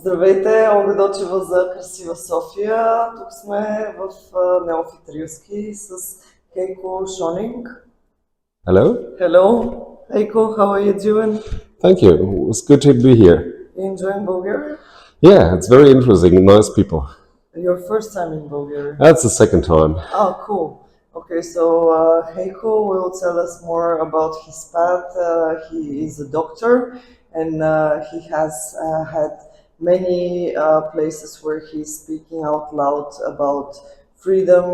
Здравейте, Олга Дочева за Красива София. Тук сме в Неофит Рилски с Хейко Шонинг. Hello. Hello, Heiko, how are you doing? Thank you. It's good to be here. You enjoying Bulgaria? Yeah, it's very interesting. Nice people. Your first time in Bulgaria? That's the second time. Oh, cool. Okay, so Heiko will tell us more about his path. He is a doctor and he has had many places where he's speaking out loud about freedom,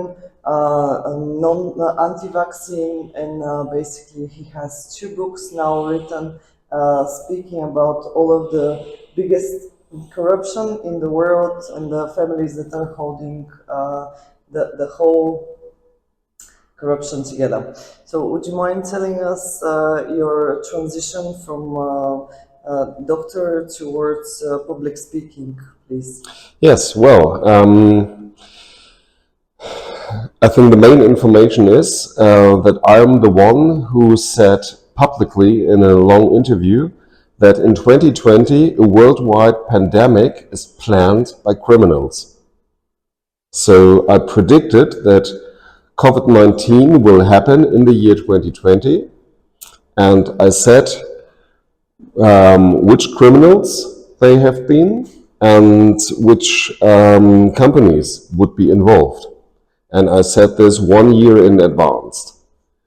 anti-vaccine, and basically he has 2 books now written speaking about all of the biggest corruption in the world and the families that are holding the whole corruption together. So would you mind telling us your transition from doctor towards public speaking, please? Yes, well, I think the main information is that I'm the one who said publicly in a long interview that in 2020 a worldwide pandemic is planned by criminals. So I predicted that COVID-19 will happen in the year 2020, and I said which criminals they have been and which companies would be involved. And I said this 1 year in advance.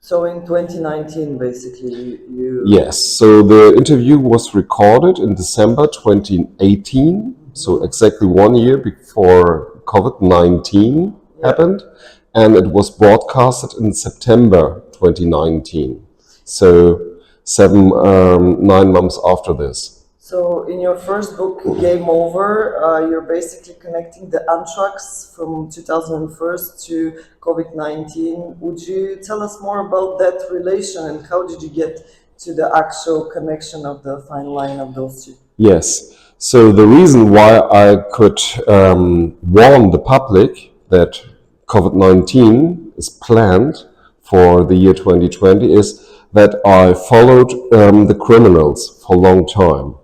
So in 2019, basically, you... Yes, so the interview was recorded in December 2018, so exactly 1 year before COVID-19 happened, and it was broadcasted in September 2019. So 9 months after this. So in your first book, Game Over, you're basically connecting the anthrax from 2001 to COVID-19. Would you tell us more about that relation and how did you get to the actual connection of the fine line of those two? Yes, so the reason why I could warn the public that COVID-19 is planned for the year 2020 is that I followed the criminals for a long time.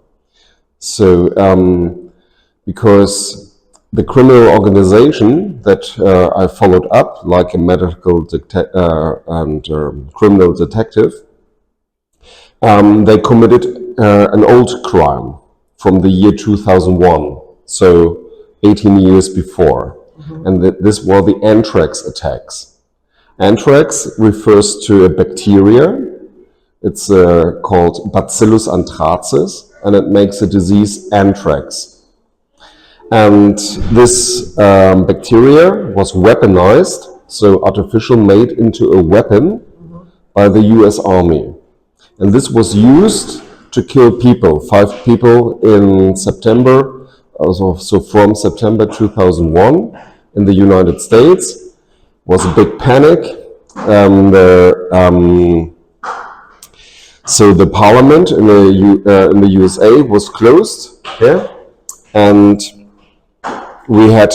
So, because the criminal organization that I followed up, like a medical and criminal detective, they committed an old crime from the year 2001, so 18 years before. And this were the anthrax attacks. Anthrax refers to a bacteria. It's called Bacillus anthracis, and it makes the disease anthrax. And this bacteria was weaponized, so artificial made into a weapon by the US Army. And this was used to kill people, 5 people in September, so from September 2001 in the United States. Was a big panic. So the parliament in the USA was closed, and we had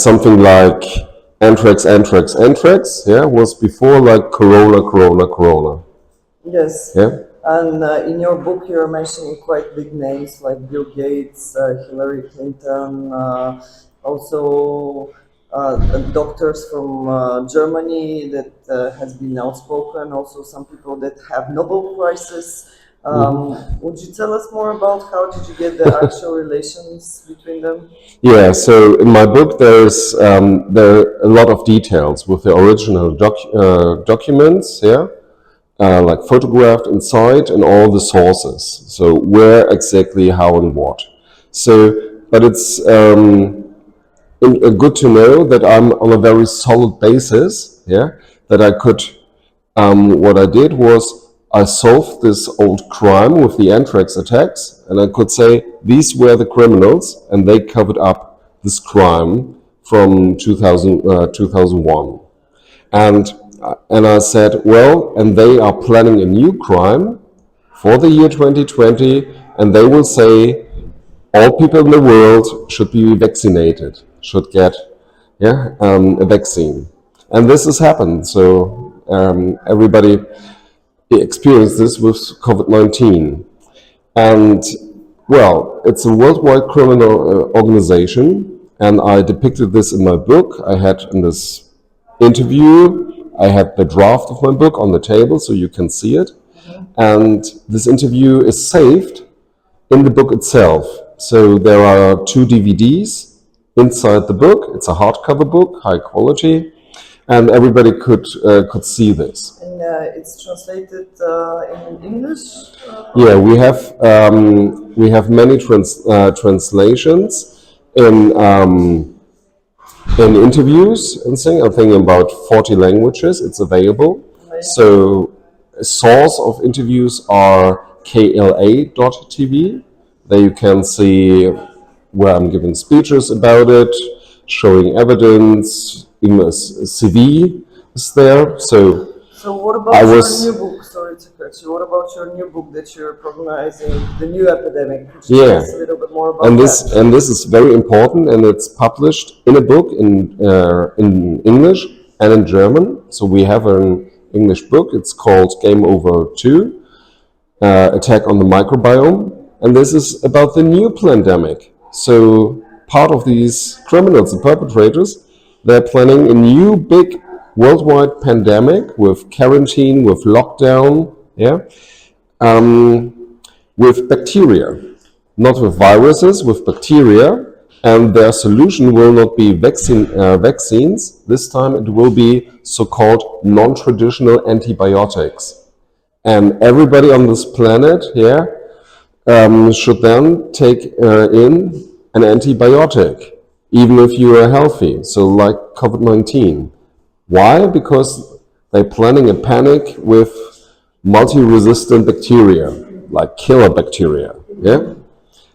something like anthrax, was before like corona. Yes. Yeah. And in your book, you're mentioning quite big names like Bill Gates, Hillary Clinton, also doctors from Germany that has been outspoken, also some people that have Nobel Prizes. Would you tell us more about how did you get the actual relations between them? Yeah, so in my book there are a lot of details with the original documents, like photographed inside and all the sources. So where exactly, how and what. So, but it's good to know that I'm on a very solid basis, that I could, what I did was I solved this old crime with the anthrax attacks, and I could say these were the criminals and they covered up this crime from 2001. And I said, well, and they are planning a new crime for the year 2020, and they will say all people in the world should be vaccinated, should get a vaccine. And this has happened. So everybody experienced this with COVID-19. And Well, it's a worldwide criminal organization, and I depicted this in my book. I had in this interview, I had the draft of my book on the table so you can see it. And this interview is saved in the book itself. So there are 2 DVDs inside the book. It's a hardcover book, high quality, and everybody could see this. And it's translated in English? Yeah, we have many translations in interviews and things. I think about 40 languages. It's available. So a source of interviews are kla.tv. There you can see where I'm giving speeches about it, showing evidence. CV is there. So what about your new book? Sorry to cut you. What about your new book that you're prognosing, the new epidemic? Could you tell us a little bit more about that? And this is very important, and it's published in a book in English and in German. So we have an English book. It's called Game Over 2, Attack on the Microbiome, and this is about the new pandemic. So part of these criminals, the perpetrators, they're planning a new big worldwide pandemic with quarantine, with lockdown, with bacteria, not with viruses, with bacteria. And their solution will not be vaccines. This time it will be so-called non-traditional antibiotics. And everybody on this planet should then take in an antibiotic, even if you are healthy, so like COVID-19. Why? Because they're planning a panic with multi-resistant bacteria, like killer bacteria.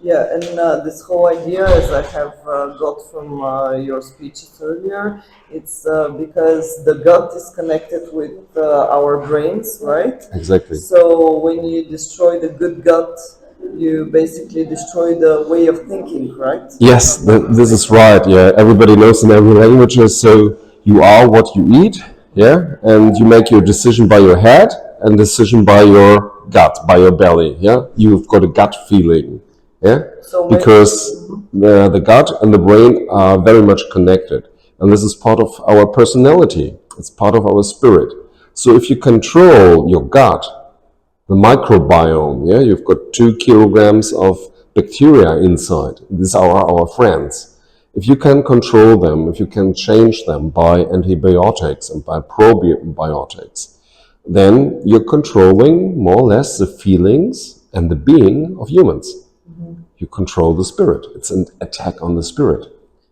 Yeah, and this whole idea, as I have got from your speeches earlier, it's because the gut is connected with our brains, right? Exactly. So when you destroy the good gut, you basically destroy the way of thinking, right? Yes, this is right. Yeah, everybody knows in every language. So you are what you eat. Yeah, and you make your decision by your head and decision by your gut, by your belly. Yeah, you've got a gut feeling. Yeah, so because the gut and the brain are very much connected, and this is part of our personality. It's part of our spirit. So if you control your gut, the microbiome, you've got 2 kilograms of bacteria inside. These are our friends. If you can control them, if you can change them by antibiotics and by probiotics, then you're controlling more or less the feelings and the being of humans. You control the spirit. It's an attack on the spirit.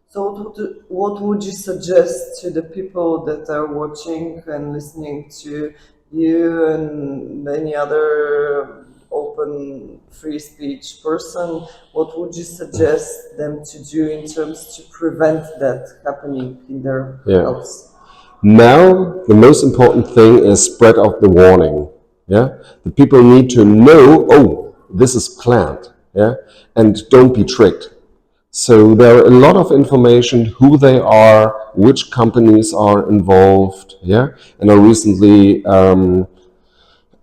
So what would you suggest to the people that are watching and listening to you and any other open free speech person? What would you suggest them to do in terms to prevent that happening in their house? Now, the most important thing is spread out the warning. The people need to know, this is planned. And don't be tricked. So there are a lot of information, who they are, which companies are involved. And I recently wrote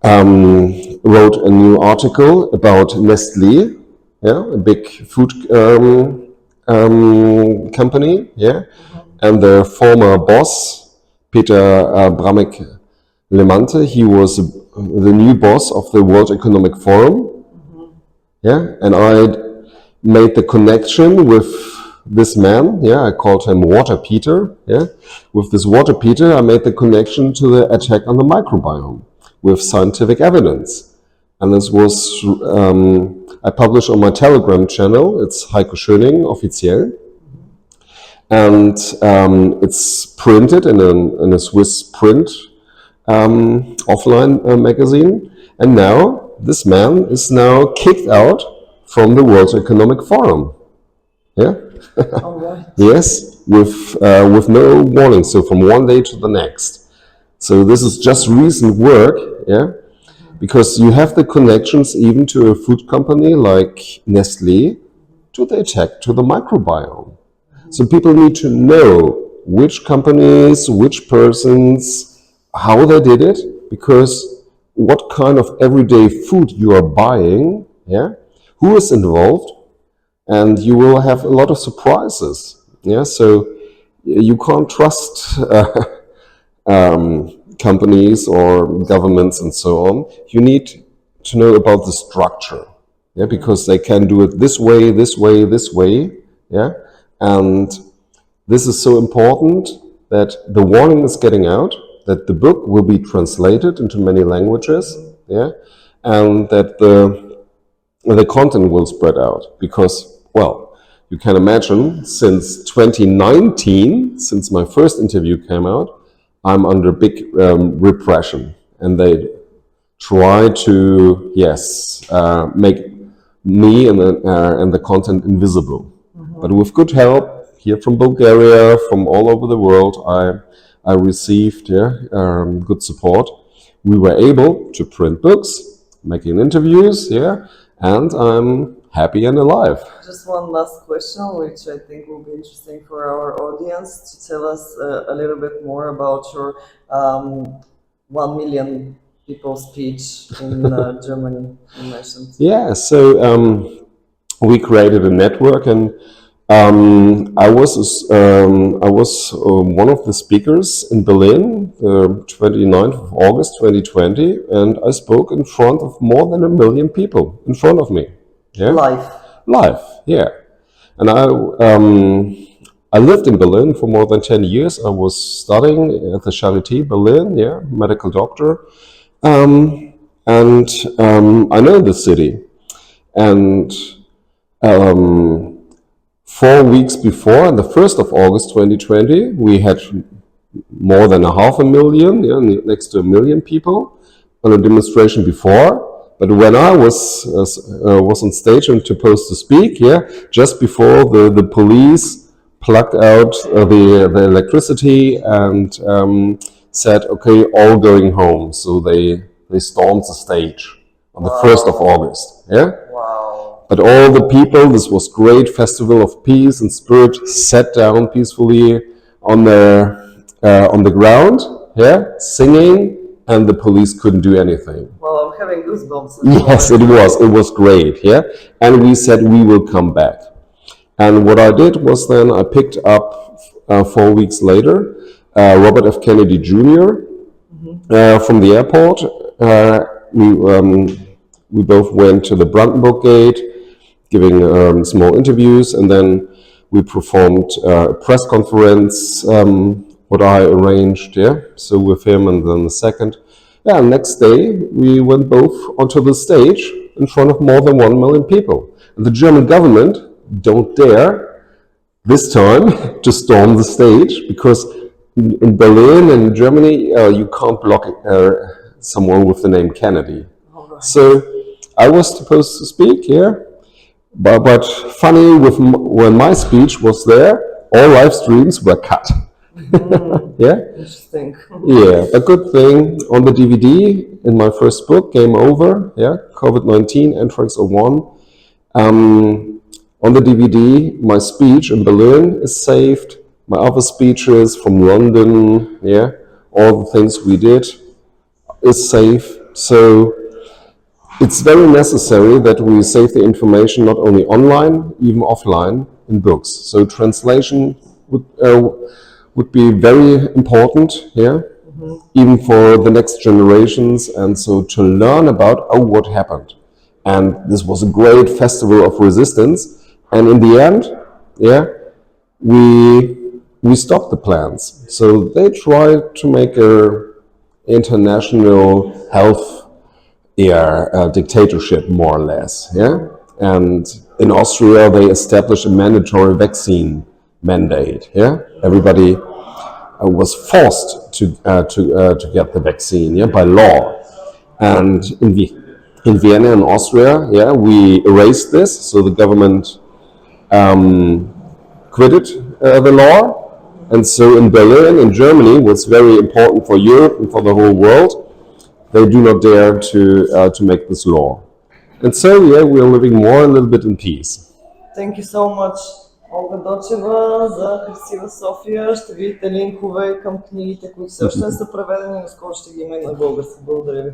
a new article about Nestlé, a big food company, and their former boss, Peter Bramek-Lemante, he was the new boss of the World Economic Forum. And I made the connection with this man. I called him Water Peter. With this Water Peter, I made the connection to the attack on the microbiome with scientific evidence. And this was I published on my Telegram channel. It's Heiko Schöning officiell, and it's printed in a Swiss print offline magazine. And now this man is now kicked out from the World Economic Forum. All right. Yes, with no warning. So from one day to the next. So this is just recent work. Because you have the connections even to a food company like Nestlé to the attack to the microbiome. So people need to know which companies, which persons, how they did it, because what kind of everyday food you are buying, who is involved, and you will have a lot of surprises. Yeah, so you can't trust companies or governments and so on. You need to know about the structure, yeah, because they can do it this way, this way, this way, yeah, and this is so important that the warning is getting out, that the book will be translated into many languages, yeah, and that the content will spread out, because, well, you can imagine, since 2019, since my first interview came out, I'm under big repression, and they try to, make me and the content invisible. But with good help here from Bulgaria, from all over the world, I received good support. We were able to print books, making interviews, and I'm happy and alive. Just one last question, which I think will be interesting for our audience, to tell us a little bit more about your 1 million people speech in Germany you mentioned. Yeah, so we created a network, and I was one of the speakers in Berlin, 29th of August 2020, and I spoke in front of more than 1 million people in front of me. Yeah? Live, yeah. And I lived in Berlin for more than 10 years. I was studying at the Charité Berlin, medical doctor, and I know the city. And 4 weeks before, on the 1st of August 2020, we had more than 500,000, next to 1 million people on a demonstration before. But when I was on stage and supposed to speak, just before the police plugged out the electricity and said, okay, all going home. So they stormed the stage on the 1st of August. Yeah. Wow. But all the people, this was great festival of peace and spirit, sat down peacefully on the ground, singing, and the police couldn't do anything. Well, I'm having goosebumps. Yes, it was great, and we said we will come back. And what I did was then I picked up 4 weeks later Robert F. Kennedy Jr. From the airport. We both went to the Brandenburg Gate, giving small interviews, and then we performed a press conference, what I arranged, so with him, and then the second. Next day we went both onto the stage in front of more than 1 million people. And the German government don't dare this time to storm the stage, because in Berlin and Germany you can't block someone with the name Kennedy. Right. So I was supposed to speak, but funny, when my speech was there, all live streams were cut. Interesting. A good thing, on the DVD in my first book, Game Over, COVID-19, Anthrax 01, on the DVD, my speech in Berlin is saved, my other speeches from London, all the things we did is safe. So it's very necessary that we save the information not only online, even offline in books. So translation would be very important, even for the next generations, and so to learn about what happened. And this was a great festival of resistance, and in the end, we stopped the plans. So they tried to make a international health dictatorship, more or less, and in Austria they established a mandatory vaccine mandate. Everybody was forced to get the vaccine, by law. And in Vienna and Austria, we erased this, so the government quitted the law. And so in Berlin, in Germany, what's very important for Europe and for the whole world, they do not dare to make this law. And so, we are living more a little bit in peace. Thank you so much, Олга Дочева, за Красива София. Ще видите линкове към книгите, които също не са преведени, но скоро ще ги има и на български. Благодаря ви.